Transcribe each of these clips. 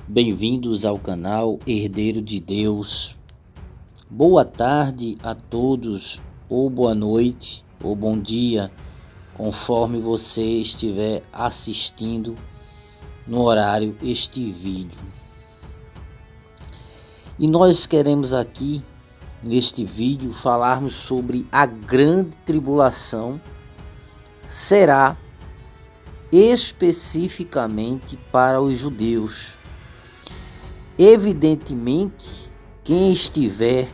Bem-vindos ao canal Herdeiro de Deus. Boa tarde a todos, ou boa noite, ou bom dia, conforme você estiver assistindo no horário este vídeo. E nós queremos aqui, neste vídeo, falarmos sobre a grande tribulação. Será especificamente para os judeus. Evidentemente, quem estiver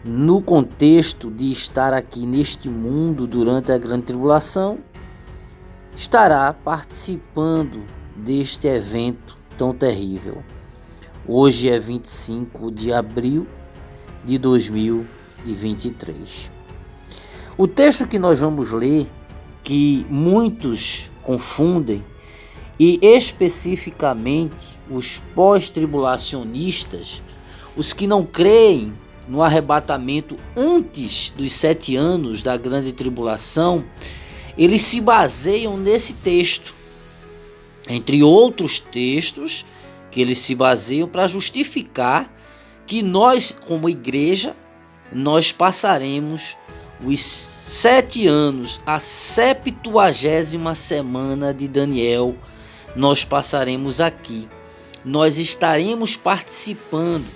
no contexto de estar aqui neste mundo durante a grande tribulação, estará participando deste evento tão terrível. Hoje é 25 de abril de 2023. O texto que nós vamos ler, que muitos confundem, e especificamente os pós-tribulacionistas, os que não creem no arrebatamento antes dos 7 anos da grande tribulação, eles se baseiam nesse texto, entre outros textos que eles se baseiam para justificar que nós, como igreja, nós passaremos os 7 anos, a 70ª semana de Daniel, nós passaremos aqui, nós estaremos participando.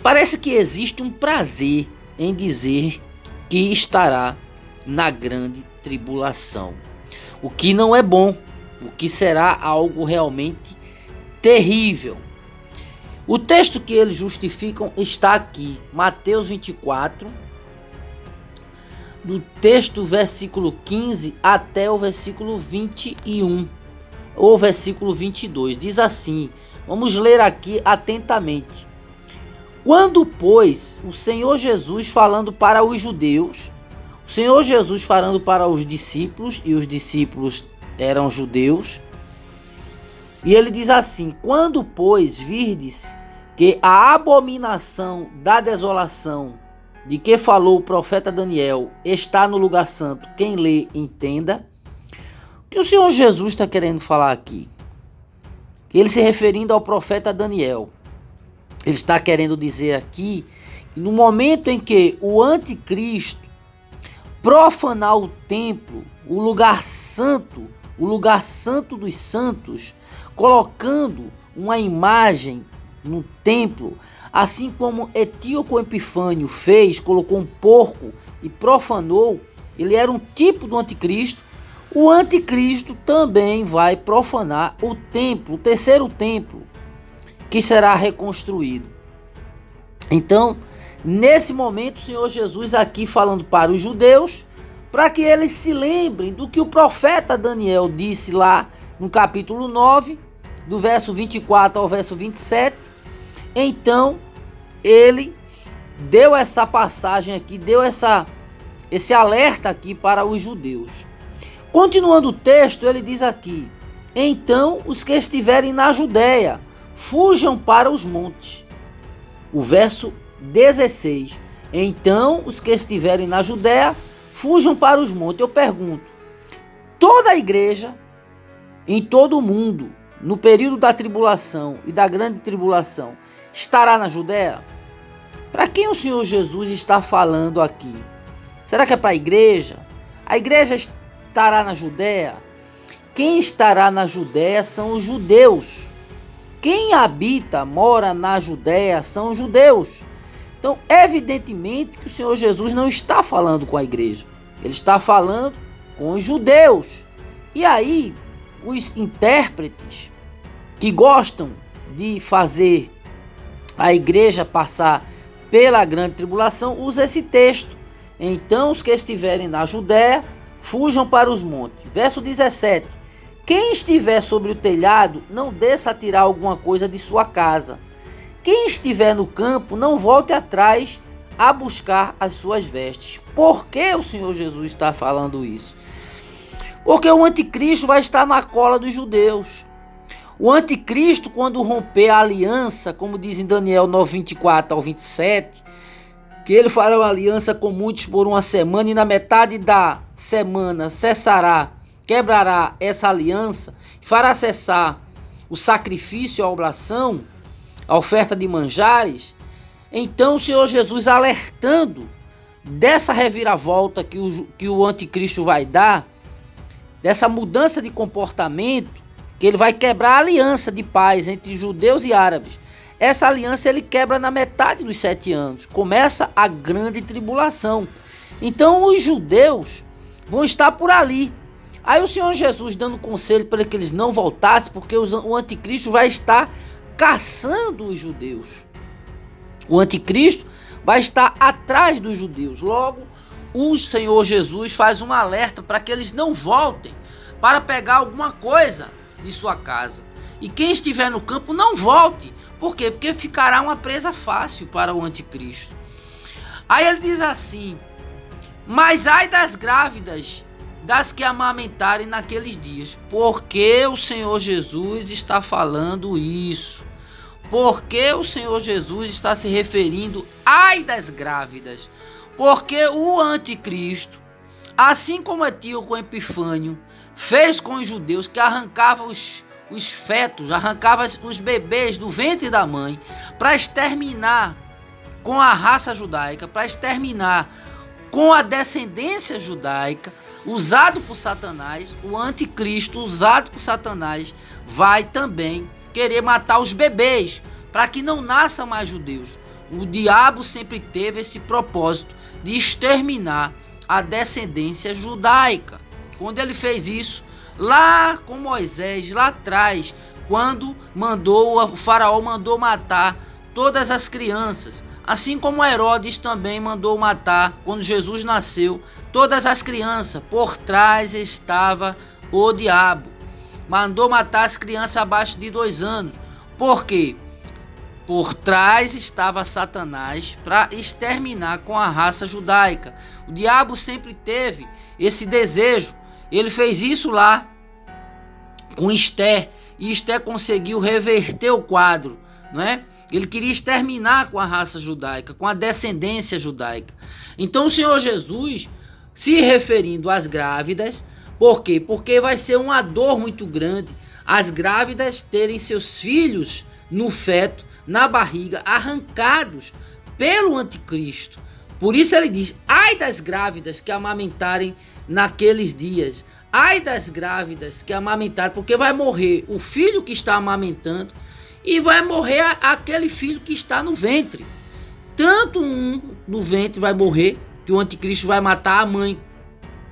Parece que existe um prazer em dizer que estará na grande tribulação, o que não é bom, o que será algo realmente terrível. O texto que eles justificam está aqui, Mateus 24, do texto versículo 15 até o versículo 21. O versículo 22 diz assim, vamos ler aqui atentamente. Quando, pois, o Senhor Jesus falando para os judeus, o Senhor Jesus falando para os discípulos, e os discípulos eram judeus, e ele diz assim, quando, pois, virdes que a abominação da desolação de que falou o profeta Daniel está no lugar santo, quem lê entenda. O que o Senhor Jesus está querendo falar aqui? Ele se referindo ao profeta Daniel. Ele está querendo dizer aqui que no momento em que o anticristo profanar o templo, o lugar santo dos santos, colocando uma imagem no templo, assim como Etíoco Epifânio fez, colocou um porco e profanou, ele era um tipo do anticristo. O anticristo também vai profanar o templo, o terceiro templo, que será reconstruído. Então, nesse momento, o Senhor Jesus aqui falando para os judeus, para que eles se lembrem do que o profeta Daniel disse lá no capítulo 9, do verso 24 ao verso 27. Então, ele deu essa passagem aqui, deu esse alerta aqui para os judeus. Continuando o texto, ele diz aqui, então os que estiverem na Judéia, fujam para os montes. O verso 16, então os que estiverem na Judéia, fujam para os montes. Eu pergunto, toda a igreja, em todo o mundo, no período da tribulação e da grande tribulação, estará na Judéia? Para quem o Senhor Jesus está falando aqui? Será que é para a igreja? A igreja estará na Judéia? Quem estará na Judéia são os judeus. Quem habita, mora na Judéia são os judeus. Então, evidentemente que o Senhor Jesus não está falando com a igreja. Ele está falando com os judeus. E aí, os intérpretes que gostam de fazer a igreja passar pela grande tribulação, usa esse texto. Então, os que estiverem na Judéia, fujam para os montes. Verso 17. Quem estiver sobre o telhado, não desça a tirar alguma coisa de sua casa. Quem estiver no campo, não volte atrás a buscar as suas vestes. Por que o Senhor Jesus está falando isso? Porque o anticristo vai estar na cola dos judeus. O anticristo, quando romper a aliança, como diz em Daniel 9, 24 ao 27, que ele fará uma aliança com muitos por uma semana e na metade da semana cessará, quebrará essa aliança, fará cessar o sacrifício, a oblação, a oferta de manjares. Então o Senhor Jesus alertando dessa reviravolta que o anticristo vai dar, dessa mudança de comportamento, que ele vai quebrar a aliança de paz entre judeus e árabes. Essa aliança ele quebra na metade dos 7 anos. Começa a grande tribulação. Então os judeus vão estar por ali. Aí o Senhor Jesus dando conselho para que eles não voltassem, porque o anticristo vai estar caçando os judeus. O anticristo vai estar atrás dos judeus. Logo, o Senhor Jesus faz um alerta para que eles não voltem para pegar alguma coisa de sua casa. E quem estiver no campo não volte. Por quê? Porque ficará uma presa fácil para o anticristo. Aí ele diz assim: mas ai das grávidas, das que amamentarem naqueles dias. Porque o Senhor Jesus está falando isso? Porque o Senhor Jesus está se referindo ai das grávidas? Porque o anticristo, assim como Antíoco Epifânio fez com os judeus, que arrancava os fetos, arrancava os bebês do ventre da mãe para exterminar com a raça judaica, para exterminar com a descendência judaica, usado por Satanás, o anticristo usado por Satanás vai também querer matar os bebês para que não nasçam mais judeus. O diabo sempre teve esse propósito de exterminar a descendência judaica. Quando ele fez isso lá com Moisés, lá atrás, quando o faraó mandou matar todas as crianças, assim como Herodes também mandou matar, quando Jesus nasceu, todas as crianças. Por trás estava o diabo, mandou matar as crianças abaixo de 2 anos. Por quê? Por trás estava Satanás para exterminar com a raça judaica. O diabo sempre teve esse desejo. Ele fez isso lá com Esther, e Esther conseguiu reverter o quadro, não é? Ele queria exterminar com a raça judaica, com a descendência judaica. Então o Senhor Jesus, se referindo às grávidas, por quê? Porque vai ser uma dor muito grande as grávidas terem seus filhos no feto, na barriga, arrancados pelo anticristo. Por isso ele diz: ai das grávidas que amamentarem naqueles dias. Ai das grávidas que amamentarem, porque vai morrer o filho que está amamentando e vai morrer aquele filho que está no ventre. Tanto um no ventre vai morrer, que o anticristo vai matar a mãe,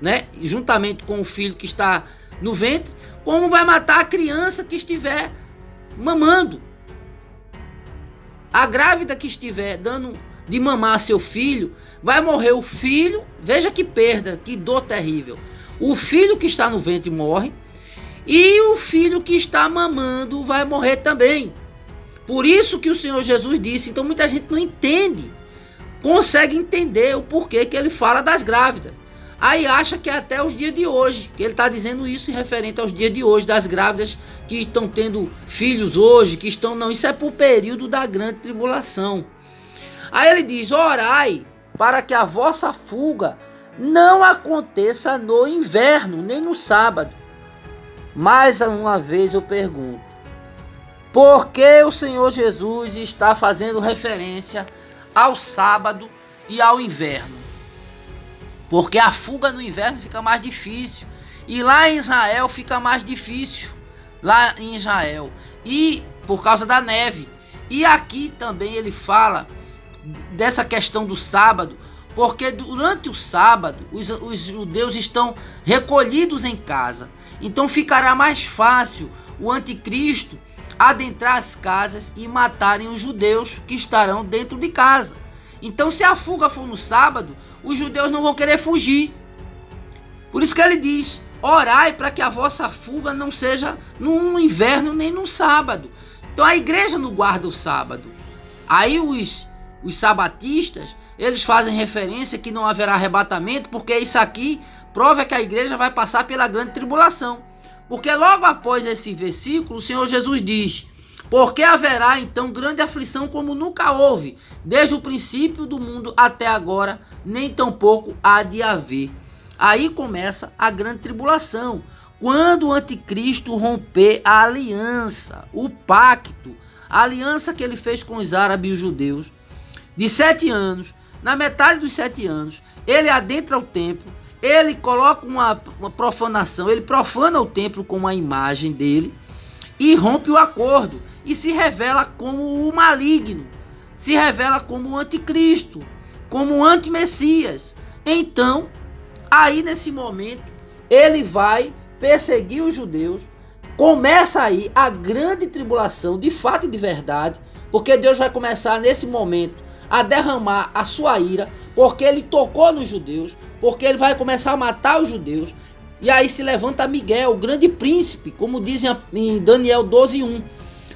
né? Juntamente com o filho que está no ventre, como vai matar a criança que estiver mamando. A grávida que estiver dando de mamar a seu filho, vai morrer o filho. Veja que perda, que dor terrível. O filho que está no ventre morre e o filho que está mamando vai morrer também. Por isso que o Senhor Jesus disse. Então muita gente não entende, consegue entender o porquê que ele fala das grávidas. Aí acha que é até os dias de hoje, que ele está dizendo isso em referente aos dias de hoje, das grávidas que estão tendo filhos hoje, que estão... Não, isso é para o período da grande tribulação. Aí ele diz: orai para que a vossa fuga não aconteça no inverno, nem no sábado. Mais uma vez eu pergunto: por que o Senhor Jesus está fazendo referência ao sábado e ao inverno? Porque a fuga no inverno fica mais difícil. E lá em Israel fica mais difícil. Lá em Israel. E por causa da neve. E aqui também ele fala dessa questão do sábado. Porque durante o sábado os judeus estão recolhidos em casa. Então ficará mais fácil o anticristo adentrar as casas e matarem os judeus que estarão dentro de casa. Então, se a fuga for no sábado, os judeus não vão querer fugir. Por isso que ele diz: orai para que a vossa fuga não seja no inverno nem no sábado. Então a igreja não guarda o sábado. Aí os sabatistas, eles fazem referência que não haverá arrebatamento, porque isso aqui prova que a igreja vai passar pela grande tribulação. Porque logo após esse versículo, o Senhor Jesus diz: porque haverá então grande aflição como nunca houve, desde o princípio do mundo até agora, nem tampouco há de haver. Aí começa a grande tribulação, quando o anticristo romper a aliança, o pacto, a aliança que ele fez com os árabes e os judeus, de 7 anos, na metade dos 7 anos, ele adentra o templo, ele coloca uma profanação, ele profana o templo com uma imagem dele e rompe o acordo e se revela como o maligno, se revela como o anticristo, como o antimessias. Então, aí nesse momento, ele vai perseguir os judeus, começa aí a grande tribulação, de fato e de verdade, porque Deus vai começar nesse momento a derramar a sua ira, porque ele tocou nos judeus, porque ele vai começar a matar os judeus, e aí se levanta Miguel, o grande príncipe, como dizem em Daniel 12:1.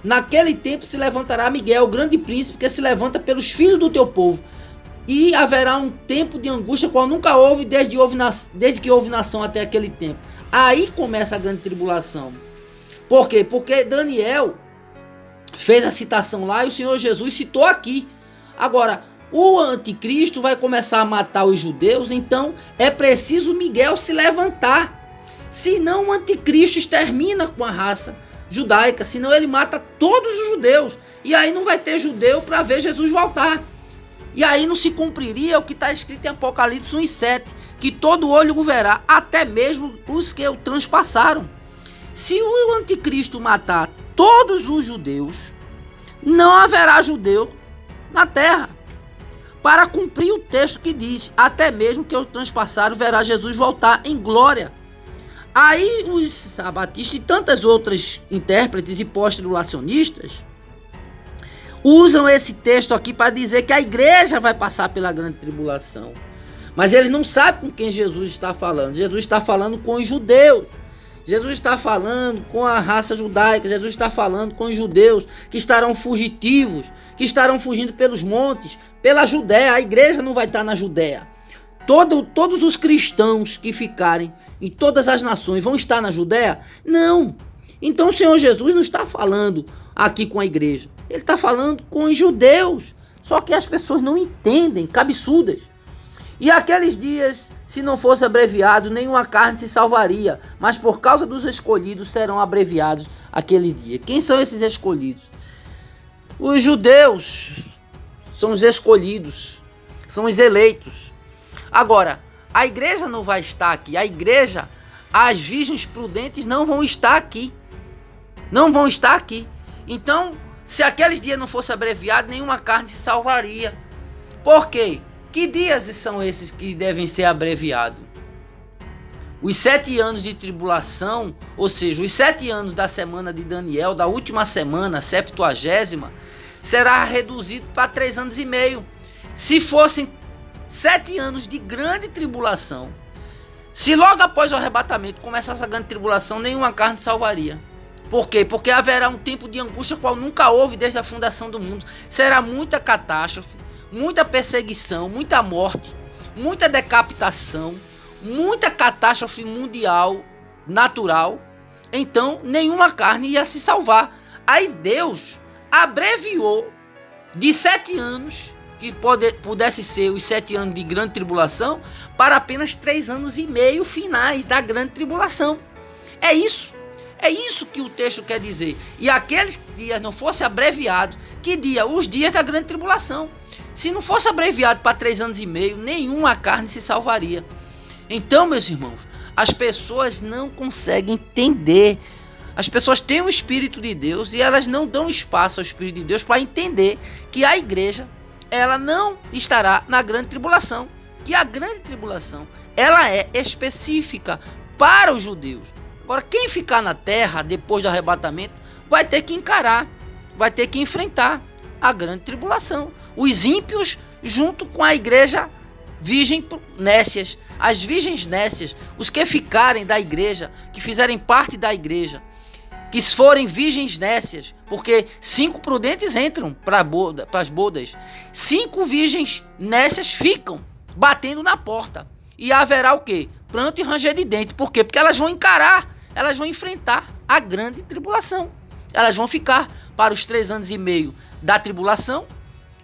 Naquele tempo se levantará Miguel, o grande príncipe, que se levanta pelos filhos do teu povo, e haverá um tempo de angústia qual nunca houve desde que houve nação até aquele tempo. Aí começa a grande tribulação. Por quê? Porque Daniel fez a citação lá e o Senhor Jesus citou aqui. Agora, o anticristo vai começar a matar os judeus, então é preciso Miguel se levantar. Senão o anticristo extermina com a raça judaica, senão ele mata todos os judeus. E aí não vai ter judeu para ver Jesus voltar. E aí não se cumpriria o que está escrito em Apocalipse 1:7, que todo olho o verá, até mesmo os que o transpassaram. Se o anticristo matar todos os judeus, não haverá judeu na terra, para cumprir o texto que diz, até mesmo que o transpassaram verá Jesus voltar em glória. Aí os sabatistas e tantas outras intérpretes e pós-tribulacionistas usam esse texto aqui para dizer que a igreja vai passar pela grande tribulação. Mas eles não sabem com quem Jesus está falando. Jesus está falando com os judeus. Jesus está falando com a raça judaica. Jesus está falando com os judeus que estarão fugitivos, que estarão fugindo pelos montes, pela Judéia. A igreja não vai estar na Judéia. Todos os cristãos que ficarem em todas as nações vão estar na Judéia? Não. Então o Senhor Jesus não está falando aqui com a igreja. Ele está falando com os judeus. Só que as pessoas não entendem, cabeçudas. E aqueles dias, se não fosse abreviado, nenhuma carne se salvaria. Mas por causa dos escolhidos serão abreviados aquele dia. Quem são esses escolhidos? Os judeus são os escolhidos, são os eleitos. Agora, a igreja não vai estar aqui. A igreja, as virgens prudentes não vão estar aqui. Não vão estar aqui. Então, se aqueles dias não fosse abreviado, nenhuma carne se salvaria. Por quê? Que dias são esses que devem ser abreviados? Os 7 anos de tribulação, ou seja, os 7 anos da semana de Daniel, da última semana, 70ª, será reduzido para 3 anos e meio. Se fossem 7 anos de grande tribulação, se logo após o arrebatamento começasse a grande tribulação, nenhuma carne salvaria. Por quê? Porque haverá um tempo de angústia qual nunca houve desde a fundação do mundo. Será muita catástrofe, muita perseguição, muita morte, muita decapitação, muita catástrofe mundial, natural. Então nenhuma carne ia se salvar. Aí Deus abreviou de 7 anos, que pudesse ser os 7 anos de grande tribulação, para apenas 3 anos e meio finais da grande tribulação. É isso que o texto quer dizer. E aqueles dias não fossem abreviados, que dia? Os dias da grande tribulação. Se não fosse abreviado para 3 anos e meio, nenhuma carne se salvaria. Então, meus irmãos, as pessoas não conseguem entender. As pessoas têm o Espírito de Deus e elas não dão espaço ao Espírito de Deus para entender que a igreja, ela não estará na grande tribulação. Que a grande tribulação, ela é específica para os judeus. Agora, quem ficar na terra depois do arrebatamento vai ter que encarar, vai ter que enfrentar a grande tribulação. Os ímpios junto com a igreja virgem nécias, as virgens nécias, os que ficarem da igreja, que fizerem parte da igreja, que forem virgens nécias, porque 5 prudentes entram para as bodas, 5 virgens nécias ficam batendo na porta, e haverá o quê? Pranto e ranger de dente. Por quê? Porque elas vão encarar, elas vão enfrentar a grande tribulação. Elas vão ficar para os 3 anos e meio da tribulação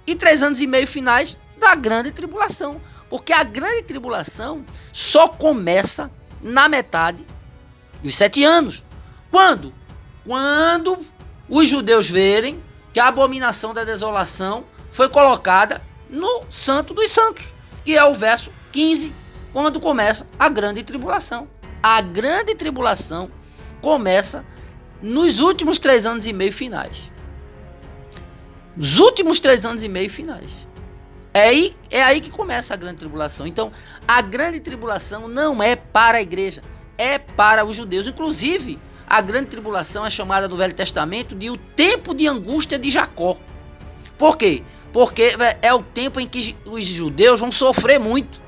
e 3 anos e meio finais da grande tribulação. Porque a grande tribulação só começa na metade Dos 7 anos. Quando? Quando os judeus verem que a abominação da desolação foi colocada no Santo dos Santos, que é o verso 15, quando começa a grande tribulação. A grande tribulação começa nos últimos 3 anos e meio finais. Nos últimos 3 anos e meio finais. É aí que começa a grande tribulação. Então, a grande tribulação não é para a igreja, é para os judeus. Inclusive, a grande tribulação é chamada no Velho Testamento de o tempo de angústia de Jacó. Por quê? Porque é o tempo em que os judeus vão sofrer muito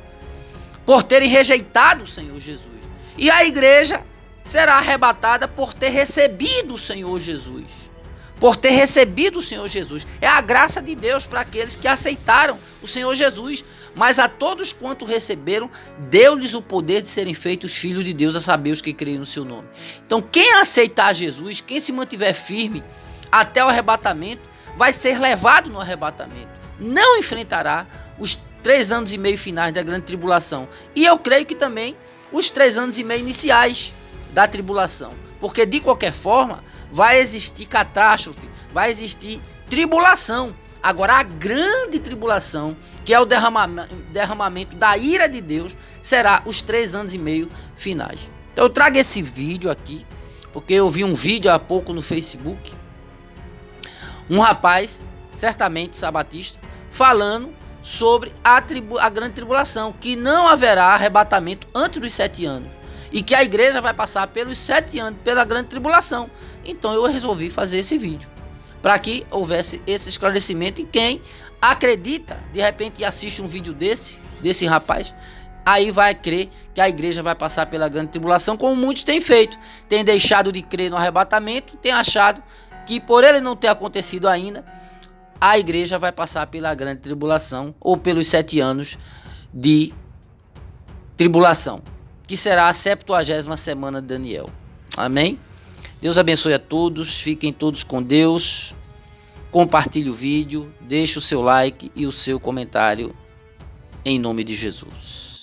por terem rejeitado o Senhor Jesus. E a igreja será arrebatada por ter recebido o Senhor Jesus. Por ter recebido o Senhor Jesus. É a graça de Deus para aqueles que aceitaram o Senhor Jesus. Mas a todos quanto receberam, deu-lhes o poder de serem feitos filhos de Deus, a saber os que creem no seu nome. Então quem aceitar Jesus, quem se mantiver firme até o arrebatamento, vai ser levado no arrebatamento. Não enfrentará os 3 anos e meio finais da grande tribulação. E eu creio que também os 3 anos e meio iniciais da tribulação. Porque de qualquer forma, vai existir catástrofe, vai existir tribulação. Agora a grande tribulação, que é o derramamento da ira de Deus, será os 3 anos e meio finais. Então eu trago esse vídeo aqui, porque eu vi um vídeo há pouco no Facebook. Um rapaz, certamente sabatista, falando sobre a grande tribulação, que não haverá arrebatamento antes dos 7 anos. E que a igreja vai passar pelos 7 anos, pela grande tribulação. Então eu resolvi fazer esse vídeo, para que houvesse esse esclarecimento. E quem acredita, de repente assiste um vídeo desse rapaz, aí vai crer que a igreja vai passar pela grande tribulação, como muitos têm feito. Tem deixado de crer no arrebatamento, tem achado que por ele não ter acontecido ainda, a igreja vai passar pela grande tribulação, ou pelos 7 anos de tribulação, que será a 70ª semana de Daniel. Amém? Deus abençoe a todos, fiquem todos com Deus. Compartilhe o vídeo, deixe o seu like e o seu comentário em nome de Jesus.